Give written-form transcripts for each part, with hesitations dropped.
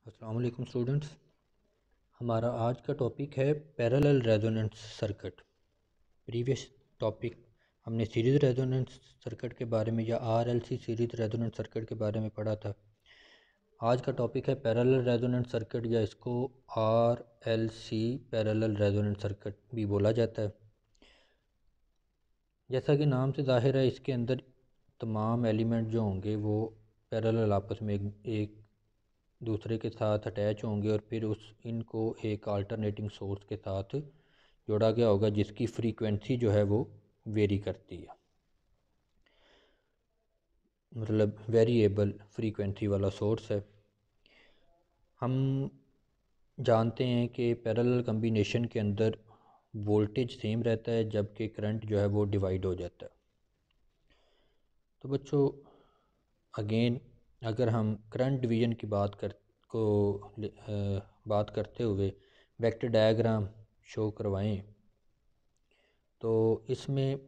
अस्सलाम वालेकुम स्टूडेंट्स। हमारा आज का टॉपिक है parallel resonance circuit. Previous topic हमने सीरीज़ रेजोनेंस सर्किट के बारे में या आरएलसी सीरीज़ रेजोनेंस सर्किट के बारे में पढ़ा था। आज का टॉपिक है पैरेलल रेजोनेंस सर्किट या इसको आरएलसी पैरेलल रेजोनेंस सर्किट भी बोला जाता है। जैसा कि नाम से ज़ाहिर है, इसके अंदर तमाम एलिमेंट जो होंगे वो पैरेलल आपस में एक दूसरे के साथ अटैच होंगे और फिर इनको एक अल्टरनेटिंग सोर्स के साथ जोड़ा गया होगा जिसकी फ्रीक्वेंसी जो है वो वेरी करती है, मतलब वेरिएबल फ्रीक्वेंसी वाला सोर्स है। हम जानते हैं कि पैरेलल कम्बिनेशन के अंदर वोल्टेज सेम रहता है जबकि करंट जो है वो डिवाइड हो जाता है। तो बच्चों, अगेन अगर हम करंट डिवीजन की बात करते हुए वेक्टर डायग्राम शो करवाएं तो इसमें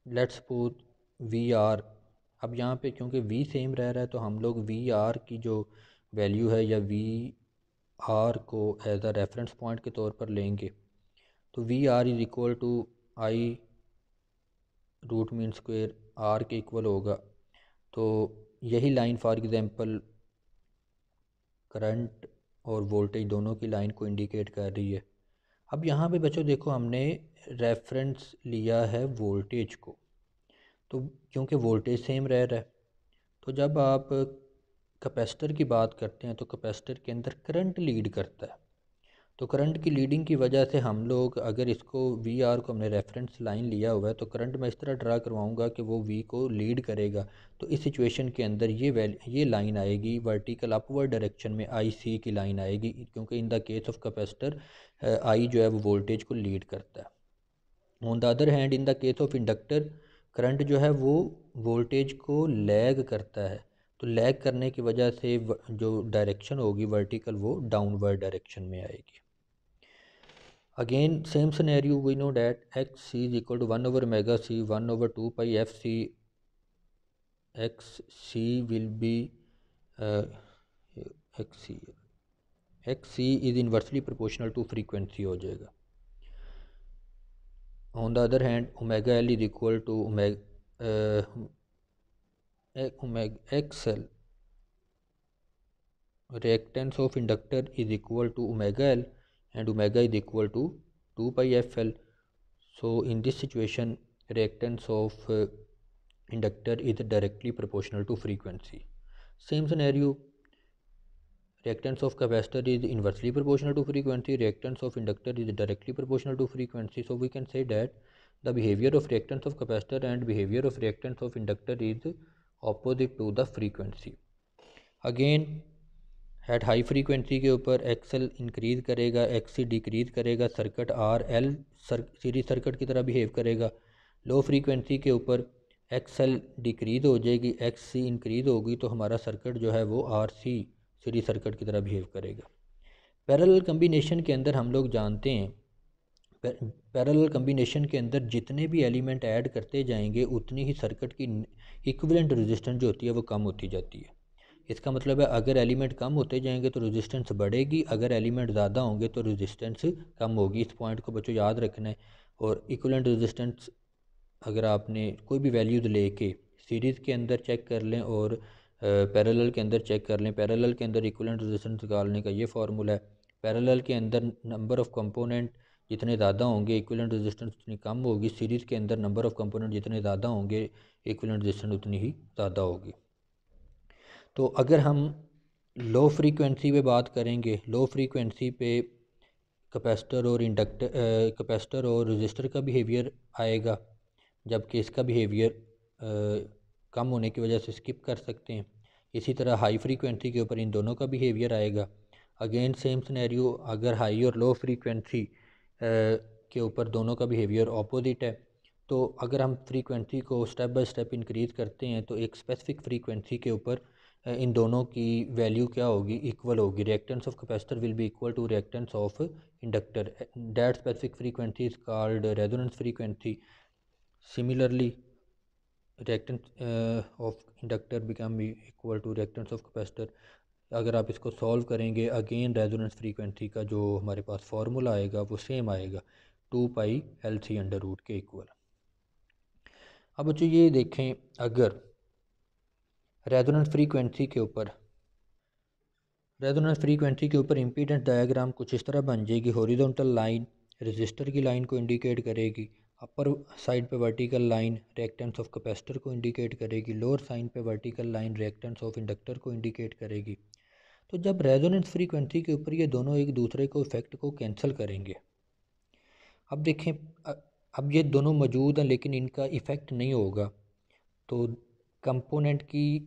लेट्स सपोज वी आर, अब यहाँ पे क्योंकि वी सेम रह रहा है तो हम लोग वी आर की जो वैल्यू है या वी आर को एज अ रेफरेंस पॉइंट के तौर पर लेंगे। तो V R is equal to I root mean square R के इक्वल होगा। तो यही लाइन फॉर एग्ज़ाम्पल करंट और वोल्टेज दोनों की लाइन को इंडिकेट कर रही है। अब यहाँ पे बच्चों देखो, हमने रेफरेंस लिया है वोल्टेज को, तो क्योंकि वोल्टेज सेम रह रहा है तो जब आप कैपेसिटर की बात करते हैं तो कैपेसिटर के अंदर करंट लीड करता है। तो करंट की लीडिंग की वजह से हम लोग अगर इसको वी आर को हमने रेफरेंस लाइन लिया हुआ है तो करंट मैं इस तरह ड्रा करवाऊंगा कि वो वी को लीड करेगा। तो इस सिचुएशन के अंदर ये लाइन आएगी वर्टिकल अपवर्ड डायरेक्शन में, आई सी की लाइन आएगी, क्योंकि in the case of capacitor I जो है वो वोल्टेज को लीड करता है। On the other hand in the case of inductor current जो है वो वोल्टेज को लैग करता है। तो लैग करने की वजह से जो डायरेक्शन होगी वर्टिकल वो डाउनवर्ड डायरेक्शन में आएगी। Again, same scenario, we know that xc is equal to 1 over omega c 1 over 2 pi fc. xc will be uh, xc is inversely proportional to frequency हो जाएगा। On the other hand, omega l is equal to omega xl, reactance of inductor is equal to omega l and omega is equal to 2 pi fl. So in this situation reactance of inductor is directly proportional to frequency. Same scenario, reactance of capacitor is inversely proportional to frequency, reactance of inductor is directly proportional to frequency. So we can say that the behavior of reactance of capacitor and behavior of reactance of inductor is opposite to the frequency. Again, at high frequency के ऊपर XL increase करेगा, एक्ससी decrease करेगा, circuit R L series circuit की तरह behave करेगा। Low frequency के ऊपर XL decrease हो जाएगी, एक्ससी इंक्रीज़ होगी, तो हमारा सर्किट जो है वो आर सी सीरीज सर्किट की तरह बिहेव करेगा। पैरेलल कम्बिनेशन के अंदर हम लोग जानते हैं पैरेलल कम्बिनेशन के अंदर जितने भी एलिमेंट ऐड करते जाएंगे उतनी ही सर्किट की इक्विवेलेंट रेजिस्टेंस जो होती है वो कम होती जाती है। इसका मतलब है अगर एलिमेंट कम होते जाएंगे तो रेजिस्टेंस बढ़ेगी, अगर एलिमेंट ज़्यादा होंगे तो रेजिस्टेंस कम होगी। इस पॉइंट को बच्चों याद रखना है। और इक्विवेलेंट रेजिस्टेंस अगर आपने कोई भी वैल्यूज़ लेके सीरीज़ के अंदर चेक कर लें और पैरेलल के अंदर चेक कर लें, पैरेलल के अंदर इक्विवेलेंट रेजिस्टेंस निकालने का ये फार्मूला है। पैरेलल के अंदर नंबर ऑफ़ कंपोनेंट जितने ज़्यादा होंगे इक्विवेलेंट रेजिस्टेंस उतनी कम होगी, सीरीज़ के अंदर नंबर ऑफ़ कंपोनेंट जितने ज़्यादा होंगे इक्विवेलेंट रेजिस्टेंस उतनी ही ज़्यादा होगी। तो अगर हम लो फ्रीक्वेंसी पे बात करेंगे, लो फ्रीक्वेंसी पे कैपेसिटर और रजिस्टर का बिहेवियर आएगा, जबकि इसका बिहेवियर कम होने की वजह से स्किप कर सकते हैं। इसी तरह हाई फ्रीक्वेंसी के ऊपर इन दोनों का बिहेवियर आएगा। अगेन सेम सिनेरियो, अगर हाई और लो फ्रीक्वेंसी के ऊपर दोनों का बिहेवियर ऑपोजिट है, तो अगर हम फ्रीक्वेंसी को स्टेप बाय स्टेप इंक्रीज़ करते हैं तो एक स्पेसिफिक फ्रीक्वेंसी के ऊपर इन दोनों की वैल्यू क्या होगी, इक्वल होगी। Reactance of capacitor will be equal to reactance of inductor, that specific frequency is called resonance frequency. Similarly reactance of inductor become equal to reactance of capacitor, अगर आप इसको सॉल्व करेंगे अगेन रेजोनेंस फ्रीक्वेंसी का जो हमारे पास formula आएगा वो same आएगा 2π L/√, के इक्वल। अब बच्चों ये देखें, अगर रेजोनेंस फ्रीक्वेंसी के ऊपर इम्पीडेंस डायग्राम कुछ इस तरह बन जाएगी। हॉरिजॉन्टल लाइन रजिस्टर की लाइन को इंडिकेट करेगी, अपर साइड पे vertical line reactance of capacitor को इंडिकेट करेगी, लोअर साइड पे vertical line reactance of inductor को इंडिकेट करेगी। तो जब रेजोनेंस फ्रीक्वेंसी के ऊपर ये दोनों एक दूसरे को इफेक्ट को कैंसिल करेंगे, अब देखें अब ये दोनों मौजूद हैं लेकिन इनका इफ़ेक्ट नहीं होगा, तो कंपोनेंट की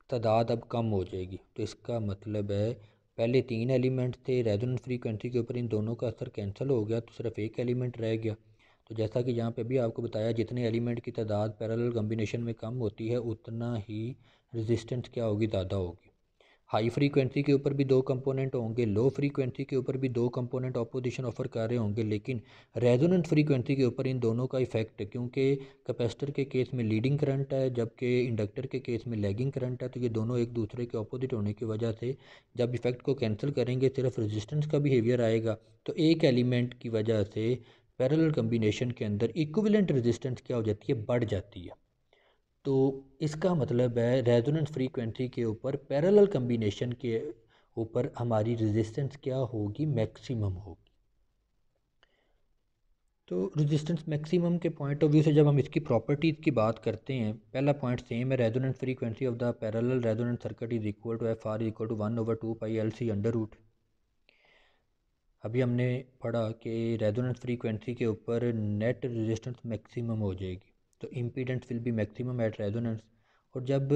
तादाद अब कम हो जाएगी। तो इसका मतलब है पहले 3 एलिमेंट थे, रेजोनेंस फ्रीक्वेंसी के ऊपर इन दोनों का असर कैंसिल हो गया तो सिर्फ एक एलिमेंट रह गया। तो जैसा कि यहाँ पे भी आपको बताया, जितने एलिमेंट की तादाद पैरेलल कम्बिनेशन में कम होती है उतना ही रेजिस्टेंस क्या होगी, ज़्यादा होगी। हाई फ्रीक्वेंसी के ऊपर भी 2 कंपोनेंट होंगे, लो फ्रीक्वेंसी के ऊपर भी 2 कंपोनेंट ऑपोजिशन ऑफर कर रहे होंगे, लेकिन रेजोनेंट फ्रीक्वेंसी के ऊपर इन दोनों का इफेक्ट है, क्योंकि कैपेसिटर के केस में लीडिंग करंट है जबकि इंडक्टर के केस में लैगिंग करंट है। तो ये दोनों एक दूसरे के अपोजिट होने की वजह से जब इफेक्ट को कैंसिल करेंगे सिर्फ रेजिस्टेंस का बिहेवियर आएगा। तो एक एलिमेंट की वजह से पैरेलल कम्बिनेशन के अंदर इक्विवेलेंट रेजिस्टेंस क्या हो जाती है, बढ़ जाती है। तो इसका मतलब है रेजोनेंस फ्रीक्वेंसी के ऊपर पैरेलल कम्बिनेशन के ऊपर हमारी रेजिस्टेंस क्या होगी, मैक्सिमम होगी। तो रेजिस्टेंस मैक्सिमम के पॉइंट ऑफ व्यू से जब हम इसकी प्रॉपर्टीज़ की बात करते हैं, पहला पॉइंट सेम है, resonance frequency of the parallel resonance circuit is equal to F R equal to 1/2π/LC√। अभी हमने पढ़ा कि रेजोनेंस फ्रीक्वेंसी के ऊपर नेट रेजिस्टेंस मैक्सिमम हो जाएगी, तो impedance will be maximum at resonance. और जब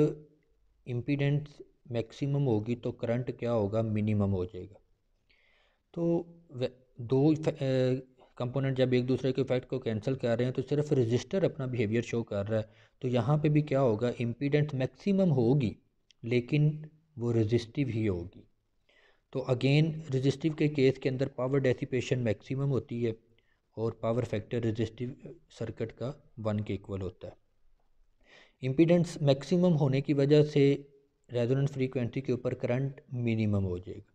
इम्पीडेंस मैक्सिमम होगी तो करंट क्या होगा, मिनिमम हो जाएगा। तो दो कंपोनेंट जब एक दूसरे के इफेक्ट को कैंसिल कर रहे हैं तो सिर्फ रजिस्टर अपना बिहेवियर शो कर रहा है। तो यहाँ पे भी क्या होगा, इम्पीडेंस मैक्सिमम होगी लेकिन वो रजिस्टिव ही होगी। तो अगेन रजिस्टिव के केस के अंदर पावर डेसिपेशन मैक्सिमम होती है और पावर फैक्टर रजिस्टिव सर्किट का 1 के इक्वल होता है। इम्पीडेंस मैक्सिमम होने की वजह से रेजोनेंस फ्रीक्वेंसी के ऊपर करंट मिनिमम हो जाएगा।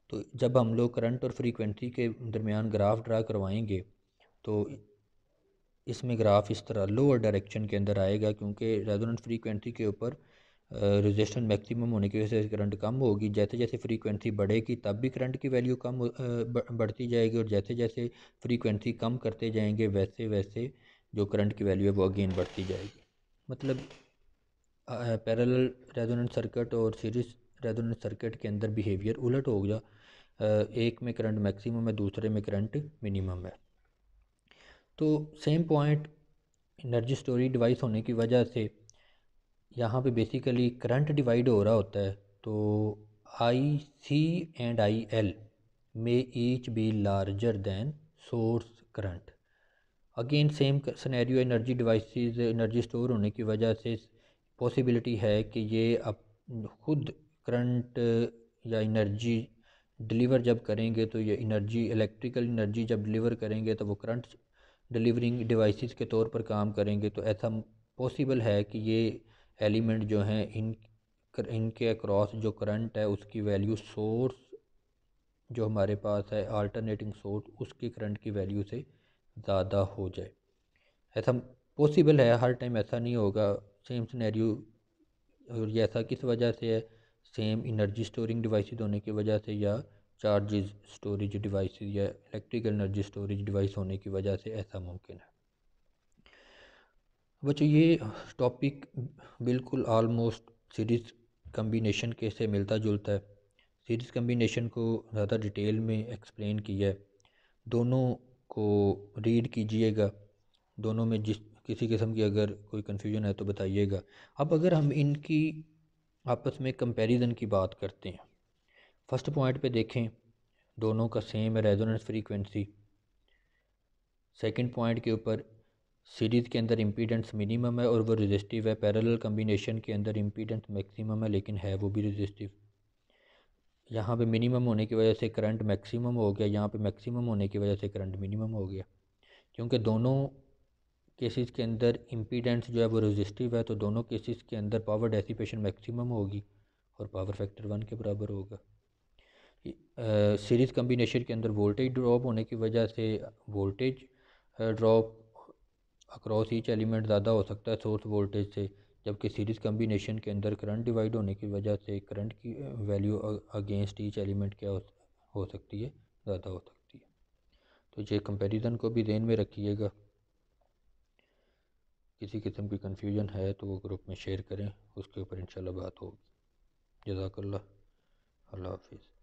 तो जब हम लोग करंट और फ्रीक्वेंसी के दरमियान ग्राफ ड्रा करवाएंगे तो इसमें ग्राफ इस तरह लोअर डायरेक्शन के अंदर आएगा, क्योंकि रेजोनेंस फ्रीक्वेंसी के ऊपर रेजिस्टेंस मैक्सिमम होने की वजह से करंट कम होगी। जैसे जैसे फ्रीक्वेंसी बढ़ेगी तब भी करंट की वैल्यू कम बढ़ती जाएगी, और जैसे जैसे फ्रीक्वेंसी कम करते जाएंगे वैसे वैसे जो करंट की वैल्यू है वो अगेन बढ़ती जाएगी। मतलब पैरेलल रेजोनेंस सर्किट और सीरीज रेजोनेंस सर्किट के अंदर बिहेवियर उलट हो गया, एक में करंट मैक्सिमम है दूसरे में करंट मिनिमम है। तो same point energy storage device होने की वजह से यहाँ पे बेसिकली करंट डिवाइड हो रहा होता है। तो IC एंड IL में each be larger than source current. Again same scenario, energy devices energy store होने की वजह से पॉसिबिलिटी है कि ये अब खुद करंट या एनर्जी डिलीवर जब करेंगे तो ये एनर्जी इलेक्ट्रिकल एनर्जी जब डिलीवर करेंगे तो वो करंट डिलीवरिंग डिवाइसेस के तौर पर काम करेंगे। तो ऐसा पॉसिबल है कि ये एलिमेंट जो हैं इनके अक्रॉस जो करंट है उसकी वैल्यू सोर्स जो हमारे पास है अल्टरनेटिंग सोर्स उसकी करंट की वैल्यू से ज़्यादा हो जाए। ऐसा पॉसिबल है, हर टाइम ऐसा नहीं होगा। सेम सिनेरियो, और ये ऐसा किस वजह से है, सेम एनर्जी स्टोरिंग डिवाइसेस होने की वजह से या चार्जेस स्टोरेज डिवाइसेस या इलेक्ट्रिकल एनर्जी स्टोरेज डिवाइस होने की वजह से ऐसा मुमकिन है। बच्चों ये टॉपिक बिल्कुल ऑलमोस्ट सीरीज़ कम्बिनेशन के से मिलता जुलता है। सीरीज़ कम्बिनेशन को ज़्यादा डिटेल में एक्सप्लेन किया है, दोनों को रीड कीजिएगा, दोनों में जिस किसी किस्म की अगर कोई कन्फ्यूजन है तो बताइएगा। अब अगर हम इनकी आपस में कंपैरिजन की बात करते हैं, फर्स्ट पॉइंट पे देखें दोनों का सेम है रेजोनेंस फ्रीक्वेंसी। सेकंड पॉइंट के ऊपर सीरीज़ के अंदर इम्पीडेंस मिनिमम है और वो रेजिस्टिव है, पैरेलल कम्बिनेशन के अंदर इम्पीडेंस मैक्सिमम है लेकिन है वो भी रेजिस्टिव। यहाँ पे मिनिमम होने की वजह से करंट मैक्सिमम हो गया, यहाँ पे मैक्सिमम होने की वजह से करंट मिनिमम हो गया। क्योंकि दोनों केसेस के अंदर इम्पीडेंस जो है वो रेजिस्टिव है तो दोनों केसेस के अंदर पावर डेसिपेशन मैक्सिमम होगी और पावर फैक्टर 1 के बराबर होगा। सीरीज़ कम्बिनेशन के अंदर वोल्टेज ड्रॉप होने की वजह से voltage drop across each element ज़्यादा हो सकता है सोर्स वोल्टेज से, जबकि सीरीज़ कम्बिनेशन के अंदर करंट डिवाइड होने की वजह से करंट की वैल्यू अगेंस्ट ईच एलिमेंट क्या हो सकती है, ज़्यादा हो सकती है। तो ये कंपैरिजन को भी ध्यान में रखिएगा। किसी किस्म की कन्फ्यूजन है तो वो ग्रुप में शेयर करें, उसके ऊपर इंशाल्लाह बात होगी। जज़ाकल्लाह, अल्लाह हाफिज़।